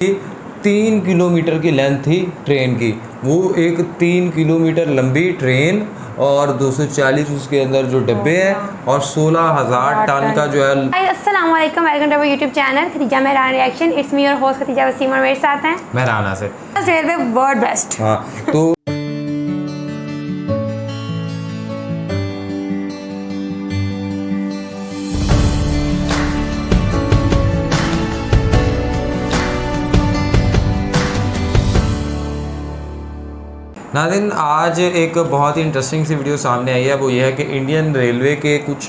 3 kilometre की length थी train की। वो एक 3 किलोमीटर लंबी ट्रेन और 240 उसके अंदर जो डब्बे हैं और 16,000 टन का जो है। अस्सलाम वालेकुम, welcome to YouTube channel Khadija Mehran reaction. It's me your host Khadija Waseem और मेरे साथ हैं मेहराना से रेलवे वर्ल्ड बेस्ट। हाँ तो नाज़रीन, आज एक बहुत ही इंटरेस्टिंग सी वीडियो सामने आई है। वो ये है कि इंडियन रेलवे के कुछ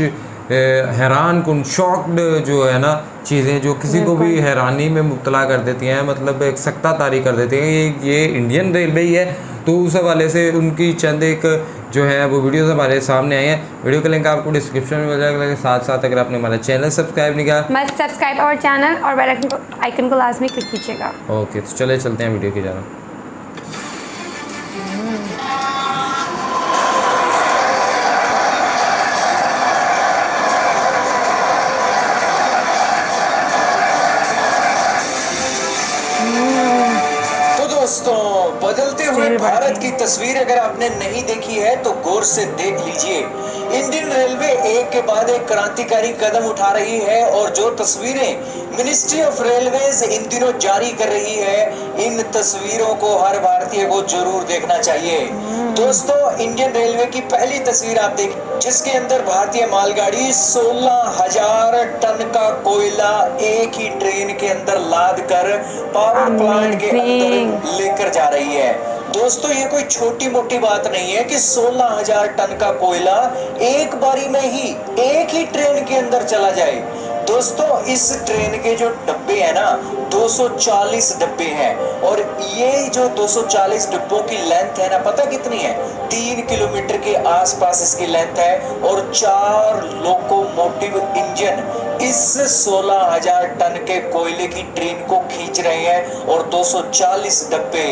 हैरान कुन शॉक्ड जो है ना चीज़ें जो किसी को भी हैरानी में मुब्तला कर देती हैं, मतलब एक सकता तारी कर देती हैं। ये इंडियन रेलवे ही है। तो उस हवाले से उनकी चंद एक जो है वो वीडियोस हमारे सामने आई हैं। वीडियो का लिंक आपको डिस्क्रिप्शन में मिल जाएगा। साथ साथ अगर आपने हमारा चैनल सब्सक्राइब नहीं किया, मस्ट सब्सक्राइब आवर चैनल और बेल आइकन को लाजमी क्लिक कीजिएगा। ओके, तो चले चलते हैं वीडियो की जानब। दोस्तों, बदलते हुए भारत की तस्वीर अगर आपने नहीं देखी है तो गौर से देख लीजिए। इंडियन रेलवे एक के बाद एक क्रांतिकारी कदम उठा रही है और जो तस्वीरें मिनिस्ट्री ऑफ रेलवेज इन दिनों जारी कर रही है, इन तस्वीरों को हर भारतीय को जरूर देखना चाहिए। दोस्तों, इंडियन रेलवे की पहली तस्वीर आप देख, जिसके अंदर भारतीय मालगाड़ी 16,000 टन का कोयला एक ही ट्रेन के अंदर लाद कर पावर प्लांट के अंदर लेकर जा रही है। दोस्तों, ये कोई छोटी मोटी बात नहीं है कि 16,000 टन का कोयला एक बारी में ही एक ही ट्रेन के अंदर चला जाए। दोस्तों, इस ट्रेन के जो डब्बे हैं ना, 240 डब्बे हैं और ये जो 240 डिब्बों की लेंथ है ना, पता कितनी है? 3 किलोमीटर के आसपास इसकी लेंथ है और 4 लोकोमोटिव इंजन इस 16,000 टन के कोयले की ट्रेन को खींच रहे हैं और 240 डब्बे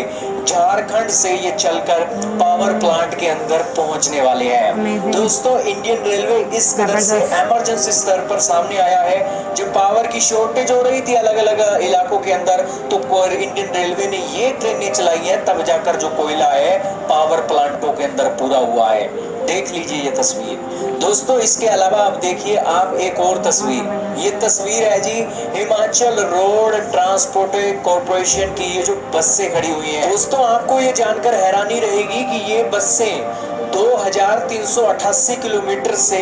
झारखंड से ये चलकर पावर प्लांट के अंदर पहुंचने वाले हैं। दोस्तों, इंडियन रेलवे इस कदर से इमरजेंसी स्तर पर सामने आया है। जब पावर की शॉर्टेज हो रही थी अलग अलग इलाकों के अंदर, तो इंडियन रेलवे ने ये ट्रेनें चलाई है, तब जाकर जो कोयला है पावर प्लांटों के अंदर पूरा हुआ है। देख लीजिए ये तस्वीर। दोस्तों, इसके अलावा आप देखिए आप एक और तस्वीर। ये तस्वीर है जी हिमाचल रोड ट्रांसपोर्ट कॉर्पोरेशन की, ये जो बसें खड़ी हुई हैं। दोस्तों, आपको ये जानकर हैरानी रहेगी कि ये बसें 2388 किलोमीटर से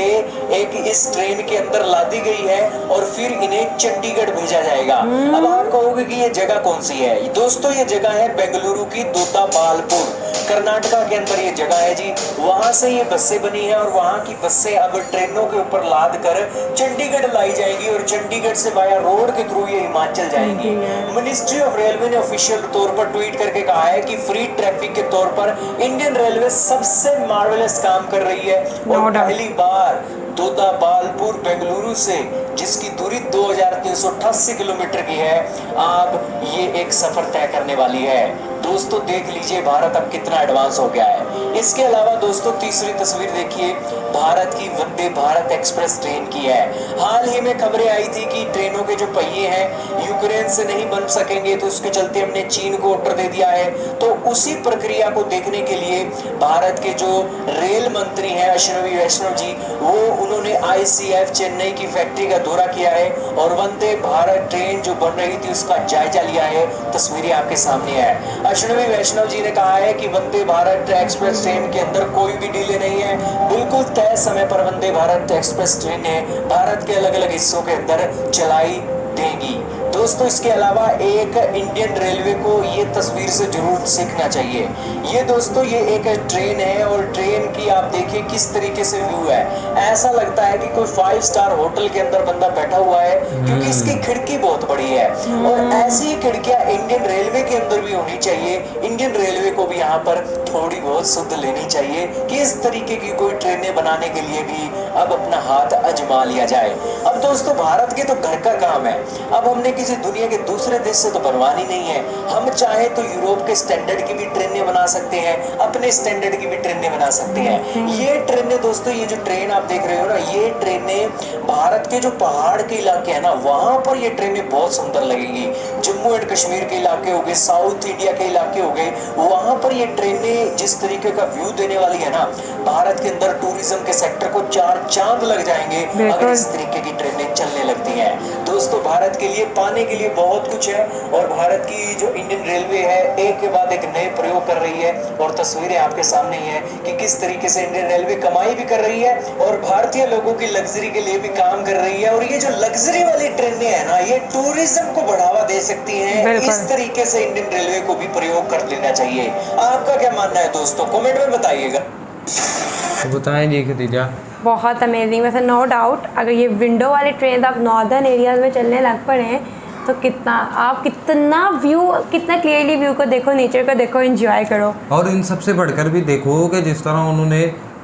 एक इस ट्रेन के अंदर लादी गई है और फिर इन्हें चंडीगढ़ भेजा जाएगा। अब आप कहोगे कि ये जगह कौन सी है? दोस्तों, ये जगह है बेंगलुरु की दोदाबालपुर, कर्नाटका के अंदर ये जगह है जी। वहां से ये बसें बनी है और वहां की बसें अब ट्रेनों के ऊपर लाद कर चंडीगढ़ लाई जाएगी और चंडीगढ़ से वाया रोड के थ्रू ये हिमाचल जाएंगी। मिनिस्ट्री ऑफ रेलवे ने ऑफिशियल तौर पर ट्वीट करके कहा है कि फ्री ट्रैफिक के तौर पर इंडियन रेलवे सबसे मार्वेलस काम कर रही है और पहली बार दोदाबालपुर बेंगलुरु से, जिसकी दूरी 2388 किलोमीटर की है, अब ये एक सफर तय करने वाली है। दोस्तों, देख लीजिए भारत अब कितना एडवांस हो गया है। इसके अलावा दोस्तों, तीसरी तस्वीर देखिए, भारत की वंदे भारत एक्सप्रेस ट्रेन की है। हाल ही में खबरें आई थी कि ट्रेनों के जो पहिए हैं यूक्रेन से नहीं बन सकेंगे, तो उसके चलते हमने चीन को ऑर्डर दे दिया है। तो उसी प्रक्रिया को देखने के लिए भारत के जो रेल मंत्री हैं अश्विनी वैष्णव जी, वो उन्होंने ICF चेन्नई की फैक्ट्री का दौरा किया है और वंदे भारत ट्रेन जो बन रही थी उसका जायजा लिया है। तस्वीरें आपके सामने है। अश्विनी वैष्णव जी ने कहा है कि वंदे भारत एक्सप्रेस ट्रेन के अंदर कोई भी डिले नहीं है। बिल्कुल तय समय पर वंदे भारत एक्सप्रेस ट्रेनें भारत के अलग अलग हिस्सों के अंदर चलाई देंगी। दोस्तों, इसके अलावा एक इंडियन रेलवे को ये तस्वीर से जरूर सीखना चाहिए। ये दोस्तों, ये एक ट्रेन है और ट्रेन की आप देखिए किस तरीके से व्यू है। ऐसा लगता है कि कोई 5 स्टार होटल के अंदर बंदा बैठा हुआ है, क्योंकि इसकी खिड़की बहुत बड़ी है और ऐसी खिड़कियां इंडियन रेलवे के अंदर भी होनी चाहिए। इंडियन रेलवे को भी यहाँ पर थोड़ी बहुत सुध लेनी चाहिए कि इस तरीके की कोई ट्रेनें बनाने के लिए भी अब अपना हाथ आजमा लिया जाए। अब दोस्तों, भारत के तो घर का काम है, अब हमने किसी दुनिया के दूसरे देश से तो बनवानी नहीं है। हम चाहे तो यूरोप के स्टैंडर्ड की भी ट्रेनें बना सकते हैं, अपने स्टैंडर्ड की भी ट्रेनें बना सकते हैं। ये ट्रेनें दोस्तों, ये जो ट्रेन आप देख रहे हो ना, ये ट्रेनें भारत के जो पहाड़ के इलाके हैं ना, वहां पर ये ट्रेनें बहुत सुंदर लगेंगी। जम्मू एंड कश्मीर के इलाके हो गए, साउथ इंडिया के इलाके हो गए, वहां पर ये ट्रेनें जिस तरीके का व्यू देने वाली है ना, भारत के अंदर टूरिज्म के सेक्टर को 4 चांद लग जाएंगे अगर इस तरीके की ट्रेनें चलने लगती हैं। दोस्तों, भारत के लिए पाने के लिए बहुत कुछ है और भारत की जो इंडियन रेलवे है एक के बाद एक नए प्रयोग कर रही है और तस्वीरें आपके सामने ही है कि किस तरीके से इंडियन रेलवे कमाई भी कर रही है और भारतीय लोगों की लग्जरी के लिए भी काम कर रही है। और ये जो लग्जरी वाली ट्रेनें है ना, ये टूरिज्म को बढ़ावा दे सकती हैं। इस तरीके से इंडियन रेलवे को भी प्रयोग कर लेना चाहिए। आपका क्या मानना है दोस्तों, कमेंट में बताइएगा। तो बताएं जी खदीजा। बहुत अमेजिंग, वैसे नो डाउट अगर ये विंडो वाली ट्रेन आप नॉर्दर्न एरियाज में चलने लग पड़े तो कितना व्यू, कितना क्लियरली व्यू को देखो, नेचर को देखो, एंजॉय करो। और इन सबसे बढ़कर भी देखो कि जिस तरह उन्होंने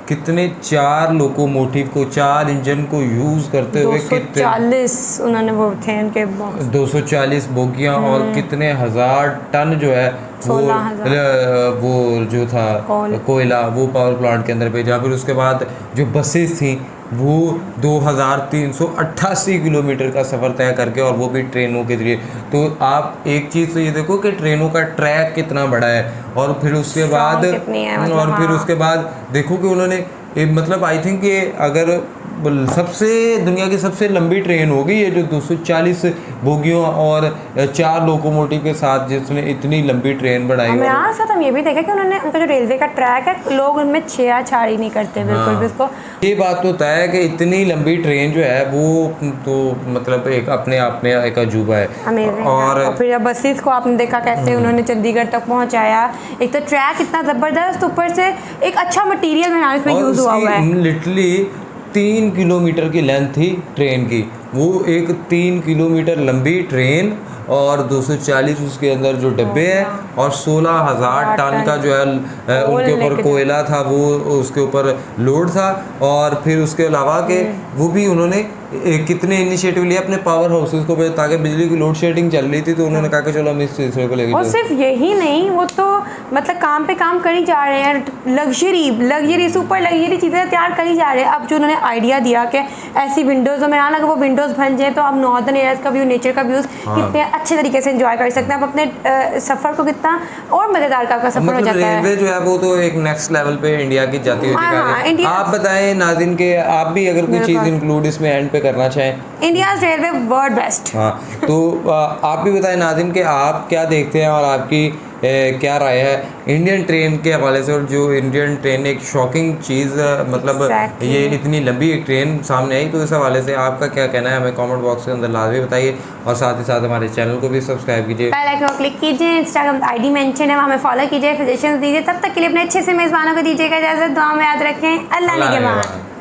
कितने 4 लोकोमोटिव को, 4 इंजन को यूज़ करते हुए 240 उन्होंने वो थे उनके 240 बोगियाँ और कितने हज़ार टन जो है वो जो था कोयला वो पावर प्लांट के अंदर भेजा। फिर उसके बाद जो बसेस थी वो 2388 किलोमीटर का सफ़र तय करके, और वो भी ट्रेनों के जरिए। तो आप एक चीज़ तो ये देखो कि ट्रेनों का ट्रैक कितना बड़ा है, और फिर उसके बाद फिर उसके बाद देखो कि उन्होंने मतलब आई थिंक ये अगर सबसे दुनिया की सबसे लंबी ट्रेन होगी ये जो 240 बोगियों और 4 लोकोमोटिव के साथ जिसने इतनी लंबी ट्रेन बनाई। और साथ हम ये भी देखा कि उन्होंने उनका जो रेलवे का ट्रैक है लोग उनमें छेड़छाड़ी नहीं करते बिल्कुल भी। उसको ये बात तो तय है कि इतनी लंबी ट्रेन जो है वो तो मतलब एक अपने आप में एक अजूबा है। और फिर बसेस को आपने देखा कैसे उन्होंने चंडीगढ़ तक पहुँचाया। एक तो ट्रैक इतना ज़बरदस्त, ऊपर से एक अच्छा मटीरियल बनाने में यूज़ हुआ हुआ है। लिटरली 3 किलोमीटर की लेंथ थी ट्रेन की, वो एक 3 किलोमीटर लंबी ट्रेन और 240 उसके अंदर जो डब्बे हैं और 16,000 टन का जो है उनके ऊपर कोयला था, वो उसके ऊपर लोड था। और फिर उसके अलावा के वो भी उन्होंने कितने इनिशिएटिव लिए अपने पावर हाउसेस को, ताकि बिजली की लोड शेडिंग चल रही थी तो उन्होंने कहा कि चलो हम इस सिलसिले को लेकर। और सिर्फ यही नहीं, वो तो मतलब काम पे काम कर ही जा रहे हैं, लग्जरी सुपर लग्जरी चीज़ें तैयार कर ही जा रहे हैं। अब जो उन्होंने आइडिया दिया कि ऐसी विंडोज़ में आना, अगर वो विंडोज़ बन जाए तो आप नॉर्दर्न एरियाज का व्यू, नेचर का व्यूज़ कितने अच्छे तरीके से एंजॉय कर सकते हैं। आप अपने सफ़र को कितना और मज़ेदार का सफ़र हो जाता है। रेलवे जो है वो तो एक नेक्स्ट लेवल पे इंडिया की जाती हुई दिखा रही है। आप बताएं नाज़रीन के, आप भी अगर कोई चीज़ इंक्लूड इसमें एंड पे करना चाहें। India railway world best. हाँ, तो आप भी बताएं नाज़रीन के आप क्या देखते हैं और आपकी क्या राय है इंडियन ट्रेन के हवाले से। और जो इंडियन ट्रेन एक शॉकिंग चीज़, मतलब ये इतनी लंबी एक ट्रेन सामने आई, तो इस हवाले से आपका क्या कहना है हमें कमेंट बॉक्स के अंदर लाजमी बताइए। और साथ ही साथ हमारे चैनल को भी सब्सक्राइब कीजिए, बेल आइकन को क्लिक कीजिए, इंस्टाग्राम आईडी मेंशन है, हमें फॉलो कीजिए, सजेशन दीजिए। तब तक के लिए अपने अच्छे से मेज़बानों को दीजिएगा इजाज़त, दुआ में याद रखें। अल्लाह निगहबान।